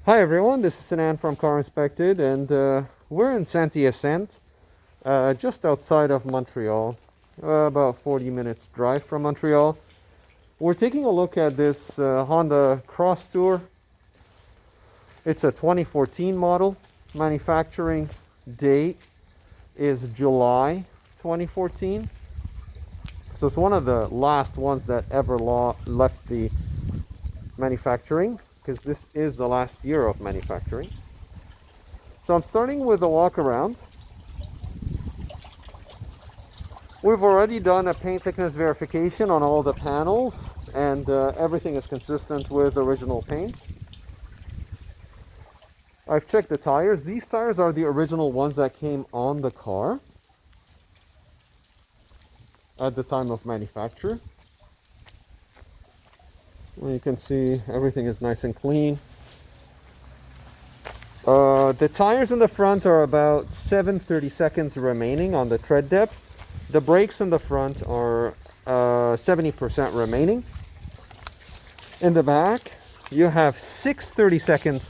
Hi everyone, this is Sinan from CarInspected, and we're in Saint-Hyacinthe, just outside of Montreal, about 40 minutes drive from Montreal. We're taking a look at this Honda Crosstour. It's a 2014 model. Manufacturing date is July 2014. So it's one of the last ones that ever left the manufacturing, because this is the last year of manufacturing. So I'm starting with a walk around. We've already done a paint thickness verification on all the panels, and everything is consistent with original paint. I've checked the tires. These tires are the original ones that came on the car at the time of manufacture. Well, you can see everything is nice and clean. The tires in the front are about 7/32 remaining on the tread depth. The brakes in the front are 70% remaining. In the back, you have 6/32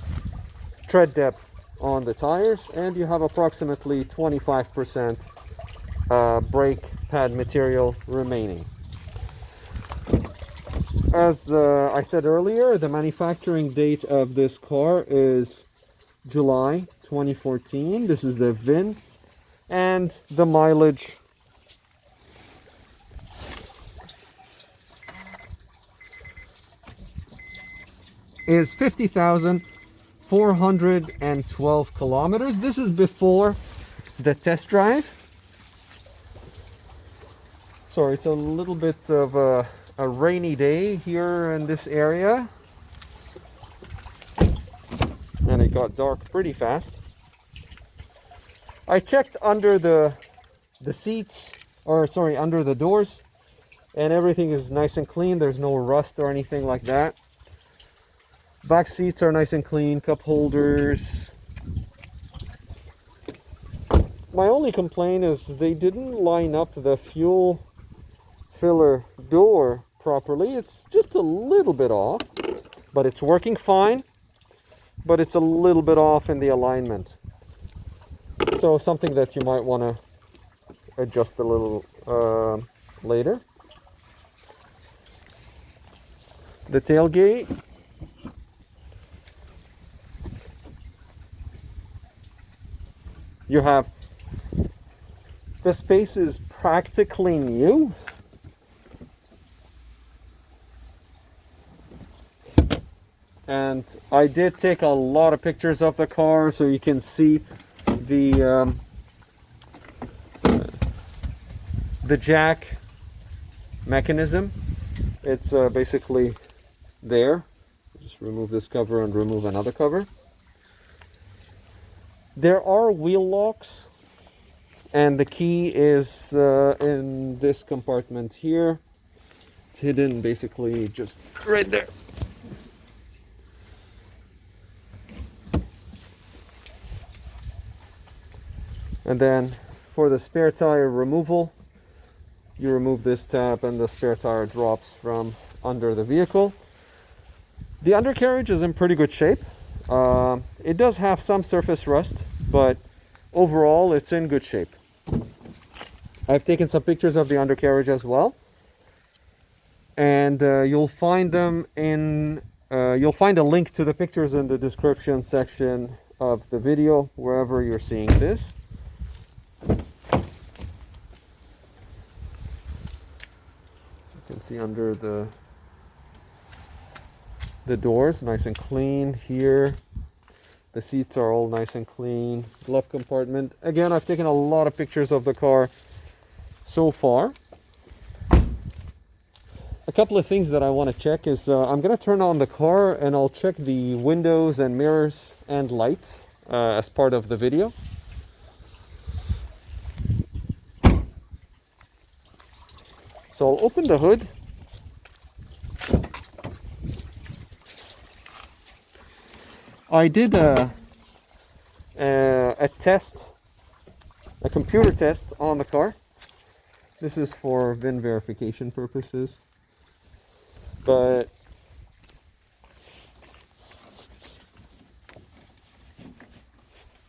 tread depth on the tires, and you have approximately 25% brake pad material remaining. As I said earlier, the manufacturing date of this car is July 2014. This is the VIN, and the mileage is 50,412 kilometers. This is before the test drive. Sorry, it's a little bit of a rainy day here in this area, and it got dark pretty fast. I checked under the seats, or sorry, under the doors, and everything is nice and clean. There's no rust or anything like that. Back seats are nice and clean, cup holders. My only complaint is they didn't line up the fuel filler door properly. It's just a little bit off, but it's working fine, but it's a little bit off in the alignment. So something that you might want to adjust a little later. The tailgate. You have, the space is practically new. And I did take a lot of pictures of the car, so you can see the jack mechanism. It's basically there. Just remove this cover and remove another cover. There are wheel locks, and the key is in this compartment here. It's hidden basically just right there. And then for the spare tire removal, you remove this tab and the spare tire drops from under the vehicle. The undercarriage is in pretty good shape. It does have some surface rust, but overall it's in good shape. I've taken some pictures of the undercarriage as well, and you'll find them in you'll find a link to the pictures in the description section of the video, wherever you're seeing this. You can see under the doors, nice and clean here. The seats are all nice and clean. Glove compartment. Again, I've taken a lot of pictures of the car so far. A couple of things that I want to check is I'm going to turn on the car and I'll check the windows and mirrors and lights as part of the video. So I'll open the hood. I did a test, a computer test on the car. This is for VIN verification purposes. But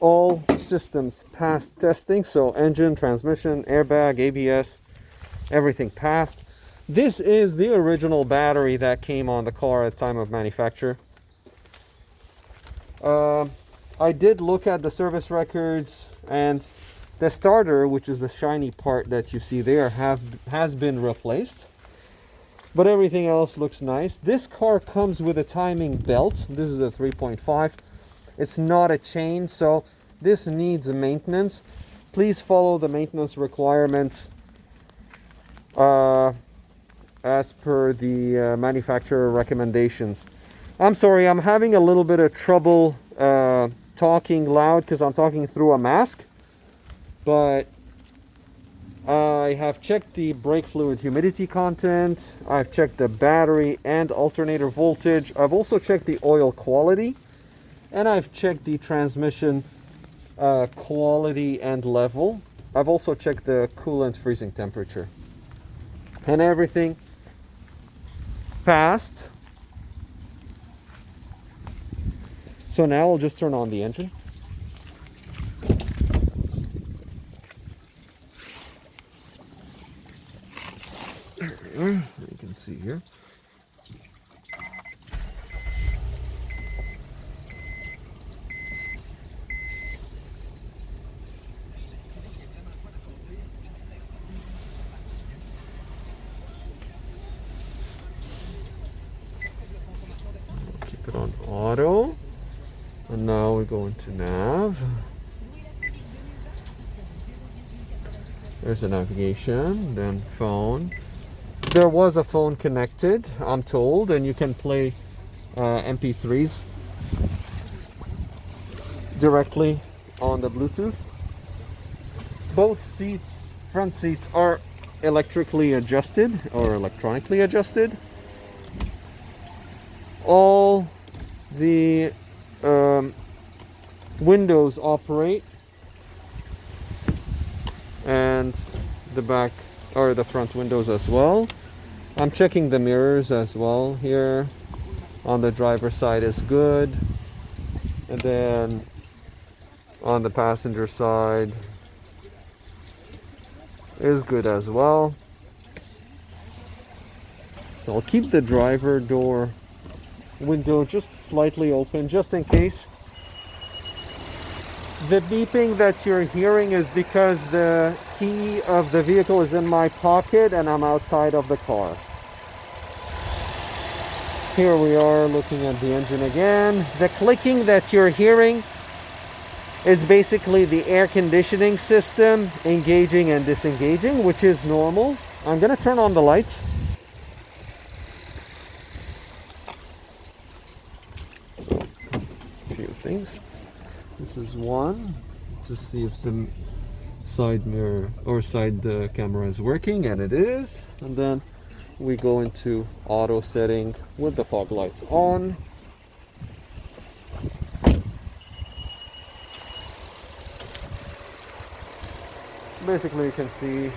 All systems passed testing, so engine, transmission, airbag, ABS, everything passed. This is the original battery that came on the car at time of manufacture. I did look at the service records, and the starter, which is the shiny part that you see there, has been replaced. But everything else looks nice. This car comes with a timing belt. This is a 3.5. It's not a chain, so this needs maintenance. Please follow the maintenance requirements as per the manufacturer recommendations. I'm sorry, I'm having a little bit of trouble talking loud because I'm talking through a mask. But I have checked the brake fluid humidity content. I've checked the battery and alternator voltage. I've also checked the oil quality. And I've checked the transmission quality and level. I've also checked the coolant freezing temperature. And everything passed. So now I'll just turn on the engine. You can see here. Keep it on auto. And now we go into nav. There's a navigation, then phone. There was a phone connected, I'm told, and you can play MP3s directly on the Bluetooth. Both seats, front seats, are electrically adjusted or electronically adjusted. All the windows operate, and the back or the front windows as well. I'm checking the mirrors as well here. On the driver's side is good, and then on the passenger side is good as well. So I'll keep the driver door window just slightly open just in case. The beeping that you're hearing is because the key of the vehicle is in my pocket and I'm outside of the car. Here we are looking at the engine again. The clicking that you're hearing is basically the air conditioning system engaging and disengaging, which is normal. I'm going to turn on the lights. So, a few things. This is one, to see if the side mirror or side camera is working, and it is. And then we go into auto setting with the fog lights on. Basically you can see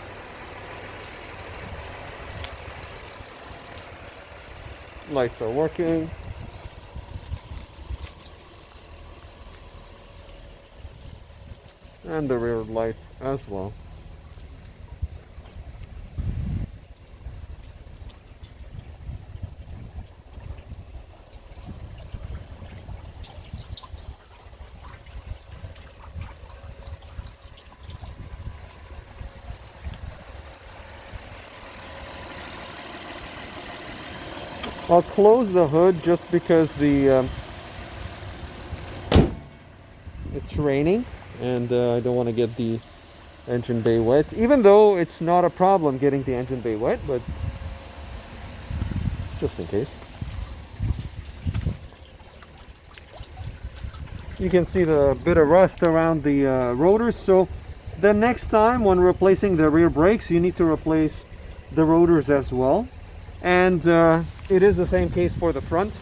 lights are working. And the rear lights as well. I'll close the hood just because it's raining, and I don't want to get the engine bay wet, even though it's not a problem getting the engine bay wet, but just in case. You can see the bit of rust around the rotors, so the next time when replacing the rear brakes, you need to replace the rotors as well. And it is the same case for the front.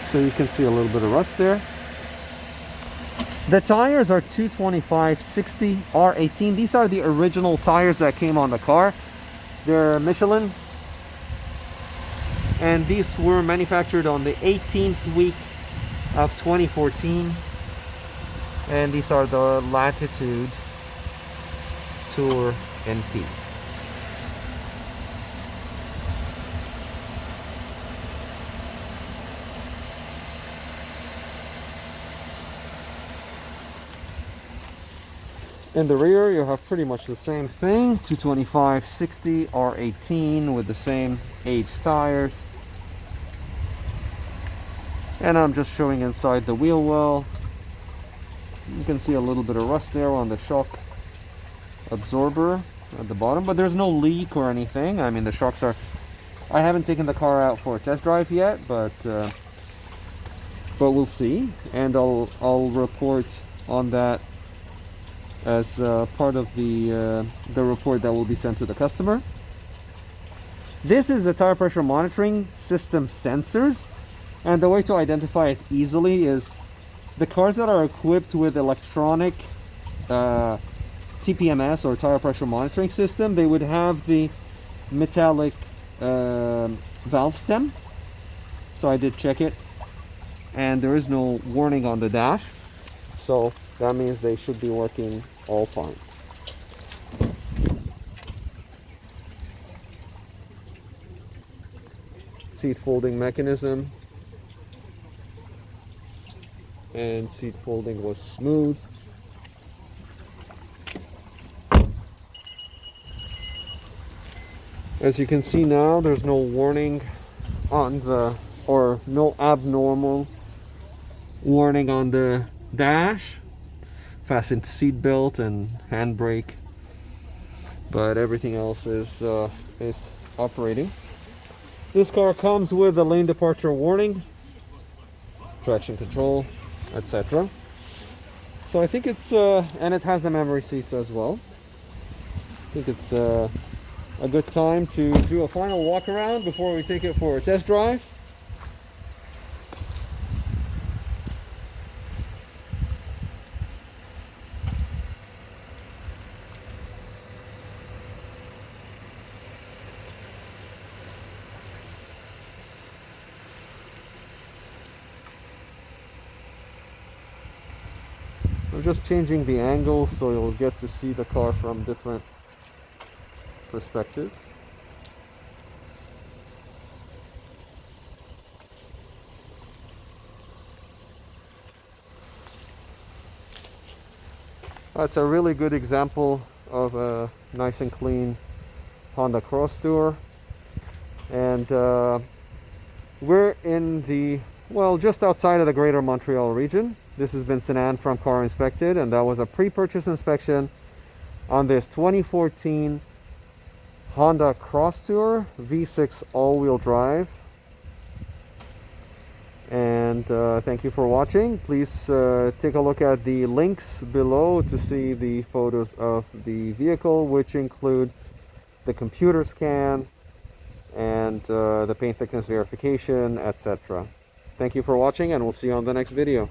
So you can see a little bit of rust there. The tires are 225/60 R18. These are the original tires that came on the car. They're Michelin. And these were manufactured on the 18th week of 2014, and these are the Latitude Tour NP. In the rear, you have pretty much the same thing, 225/60 R18 with the same age tires. And I'm just showing inside the wheel well. You can see a little bit of rust there on the shock absorber at the bottom, but there's no leak or anything. I mean, the shocks are... I haven't taken the car out for a test drive yet, but we'll see, and I'll report on that as part of the report that will be sent to the customer. This is the tire pressure monitoring system sensors, and the way to identify it easily is the cars that are equipped with electronic TPMS or tire pressure monitoring system, they would have the metallic valve stem. So I did check it, and there is no warning on the dash, so that means they should be working all fine. Seat folding mechanism, and seat folding was smooth. As you can see now, there's no warning on the, or no abnormal warning on the dash. Fastened seat belt and handbrake, but everything else is operating. This car comes with a lane departure warning, traction control, etc. So I think it's and it has the memory seats as well. I think it's a good time to do a final walk around before we take it for a test drive. I'm just changing the angle so you'll get to see the car from different perspectives. That's a really good example of a nice and clean Honda Crosstour, and we're in the, well, just outside of the greater Montreal region. This has been Sinan from Car Inspected, and that was a pre-purchase inspection on this 2014 Honda Crosstour V6 all-wheel drive. And thank you for watching. Please take a look at the links below to see the photos of the vehicle, which include the computer scan and the paint thickness verification, etc. Thank you for watching, and we'll see you on the next video.